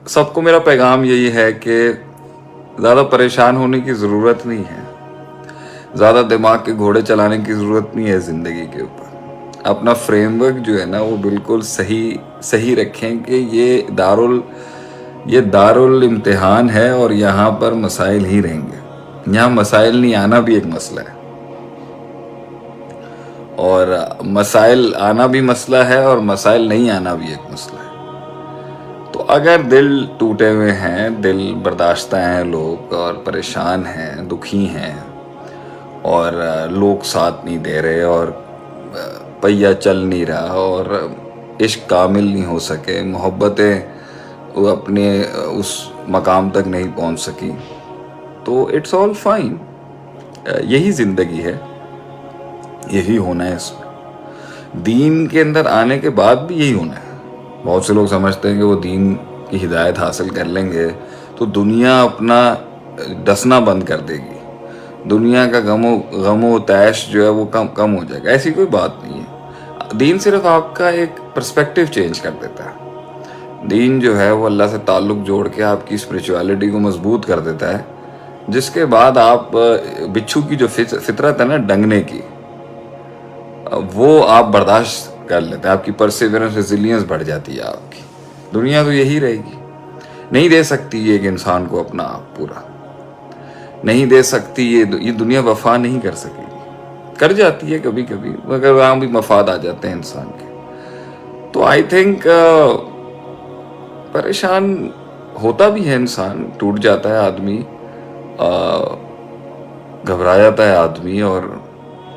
سب کو میرا پیغام یہی ہے کہ زیادہ پریشان ہونے کی ضرورت نہیں ہے، زیادہ دماغ کے گھوڑے چلانے کی ضرورت نہیں ہے زندگی کے اوپر. اپنا فریم ورک جو ہے نا وہ بالکل صحیح رکھیں کہ یہ دارالامتحان ہے اور یہاں پر مسائل ہی رہیں گے. یہاں مسائل نہیں آنا بھی ایک مسئلہ ہے، اور مسائل آنا بھی مسئلہ ہے اور مسائل نہیں آنا بھی ایک مسئلہ ہے. تو اگر دل ٹوٹے ہوئے ہیں، دل برداشتہ ہیں لوگ، اور پریشان ہیں، دکھی ہیں، اور لوگ ساتھ نہیں دے رہے، اور پہیہ چل نہیں رہا، اور عشق کامل نہیں ہو سکے، محبتیں وہ اپنے اس مقام تک نہیں پہنچ سکی، تو اٹس آل فائن. یہی زندگی ہے، یہی ہونا ہے. اس میں دین کے اندر آنے کے بعد بھی یہی ہونا ہے. بہت سے لوگ سمجھتے ہیں کہ وہ دین کی ہدایت حاصل کر لیں گے تو دنیا اپنا ڈسنا بند کر دے گی، دنیا کا غم و تیش جو ہے وہ کم ہو جائے گا. ایسی کوئی بات نہیں ہے. دین صرف آپ کا ایک پرسپیکٹیو چینج کر دیتا ہے. دین جو ہے وہ اللہ سے تعلق جوڑ کے آپ کی اسپریچویلٹی کو مضبوط کر دیتا ہے، جس کے بعد آپ بچھو کی جو فطرت ہے نا ڈنگنے کی، وہ آپ برداشت کر لیتے ہیں. آپ کی پرسیورنس ریزیلینس بڑھ جاتی ہے آپ کی. دنیا تو یہی رہے گی، نہیں دے سکتی یہ ایک انسان کو اپنا آپ پورا، نہیں دے سکتی یہ دنیا وفا نہیں کر سکے گی. کر جاتی ہے کبھی کبھی، مگر وہاں بھی مفاد آ جاتے ہیں انسان کے. تو آئی تھنک پریشان ہوتا بھی ہے انسان، ٹوٹ جاتا ہے آدمی، گھبرا جاتا ہے آدمی. اور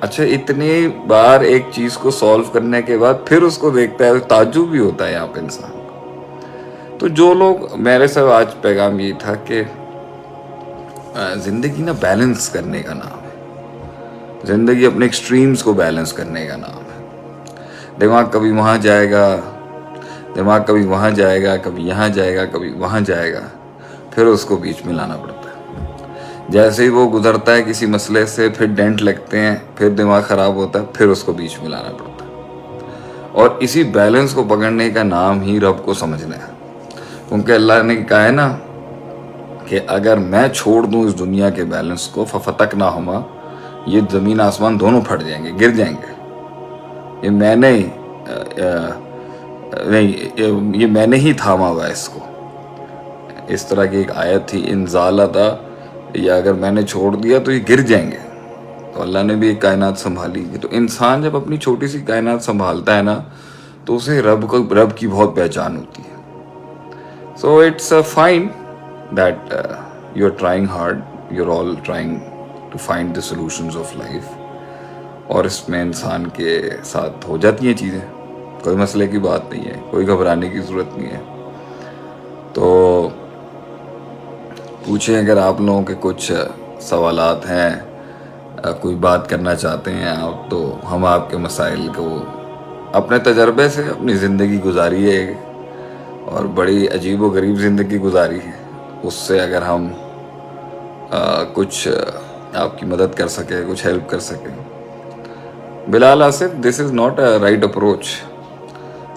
اچھا اتنی بار ایک چیز کو سولو کرنے کے بعد پھر اس کو دیکھتا ہے، تعجب بھی ہوتا ہے یہاں پہ انسان کو. تو جو لوگ میرے سے آج پیغام یہ تھا کہ زندگی نا بیلنس کرنے کا نام ہے، زندگی اپنے ایکسٹریمز کو بیلنس کرنے کا نام ہے. دماغ کبھی وہاں جائے گا، دماغ کبھی وہاں جائے گا، کبھی یہاں جائے گا، کبھی وہاں جائے گا، پھر اس کو بیچ میں لانا پڑتا ہے. جیسے ہی وہ گزرتا ہے کسی مسئلے سے، پھر ڈینٹ لگتے ہیں، پھر دماغ خراب ہوتا ہے، پھر اس کو بیچ میں لانا پڑتا ہے. اور اسی بیلنس کو پکڑنے کا نام ہی رب کو سمجھنا ہے. کیونکہ اللہ نے کہا ہے نا کہ اگر میں چھوڑ دوں اس دنیا کے بیلنس کو ففتقناہما، یہ زمین آسمان دونوں پھٹ جائیں گے، گر جائیں گے. یہ میں نے ہی تھاما ہوا اس کو. اس طرح کی ایک آیت تھی، ان زالتا، یا اگر میں نے چھوڑ دیا تو یہ گر جائیں گے. تو اللہ نے بھی ایک کائنات سنبھالی. تو انسان جب اپنی چھوٹی سی کائنات سنبھالتا ہے نا تو اسے رب کی بہت پہچان ہوتی ہے. So it's fine that you are trying hard, you are all trying to find the solutions of life. اور اس میں انسان کے ساتھ ہو جاتی ہیں چیزیں، کوئی مسئلے کی بات نہیں ہے، کوئی گھبرانے کی ضرورت نہیں ہے. تو پوچھیں اگر آپ لوگوں کے کچھ سوالات ہیں، کوئی بات کرنا چاہتے ہیں آپ، تو ہم آپ کے مسائل کو اپنے تجربے سے اپنی زندگی گزاری ہے، اور بڑی عجیب و غریب زندگی گزاری ہے. اس سے اگر ہم کچھ آپ کی مدد کر سکے، کچھ ہیلپ کر سکے. Bilal Asif, this is not a right approach.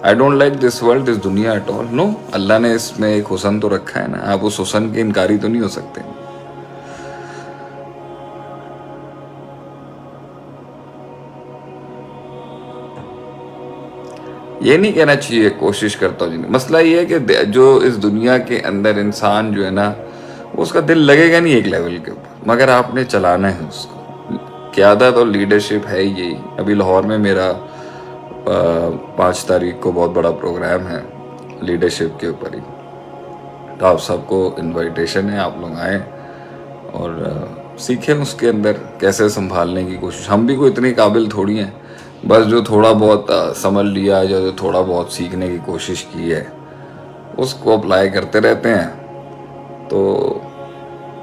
I don't like this world, this دنیا ایٹ آل. نو، اللہ نے اس میں ایک حسن تو رکھا ہے نا، آپ اس حسن کے انکاری تو نہیں ہو سکتے. یہ نہیں کہنا چاہیے کوشش کرتا ہوں. مسئلہ یہ ہے کہ جو اس دنیا کے اندر انسان جو ہے نا، اس کا دل لگے گا نہیں ایک لیول کے اوپر، مگر آپ نے چلانا ہے اس کو. قیادت اور لیڈرشپ ہے یہی. ابھی لاہور میں میرا 5 تاریخ کو بہت بڑا پروگرام ہے لیڈرشپ کے اوپر ہی. تو آپ سب کو انویٹیشن ہے، آپ لوگ آئیں اور سیکھیں اس کے اندر کیسے سنبھالنے کی کوشش. ہم بھی کوئی اتنے قابل تھوڑی ہیں، بس جو تھوڑا بہت سمجھ لیا، جو تھوڑا بہت سیکھنے کی کوشش کی ہے اس کو اپلائی کرتے رہتے ہیں. تو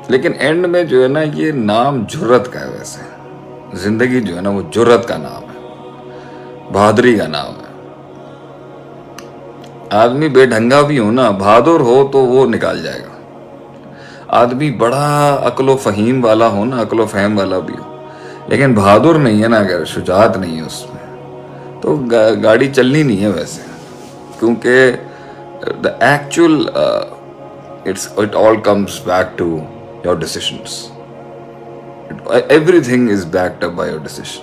لیکن اینڈ میں جو ہے نا، یہ نام جرت کا ہے. ویسے زندگی جو ہے نا وہ جرت کا نام ہے، بہادری کا نام ہے. آدمی بے ڈھنگا بھی ہو نا، بہادر ہو تو وہ نکال جائے گا. آدمی بڑا عقل و فہیم والا ہو نا، عقل و فہم والا بھی ہو، لیکن بہادر نہیں ہے نا، اگر شجاعت نہیں ہے اس میں، تو گاڑی چلنی نہیں ہے ویسے. کیونکہ the actual it all comes back to your decisions. Everything is backed up by your decision.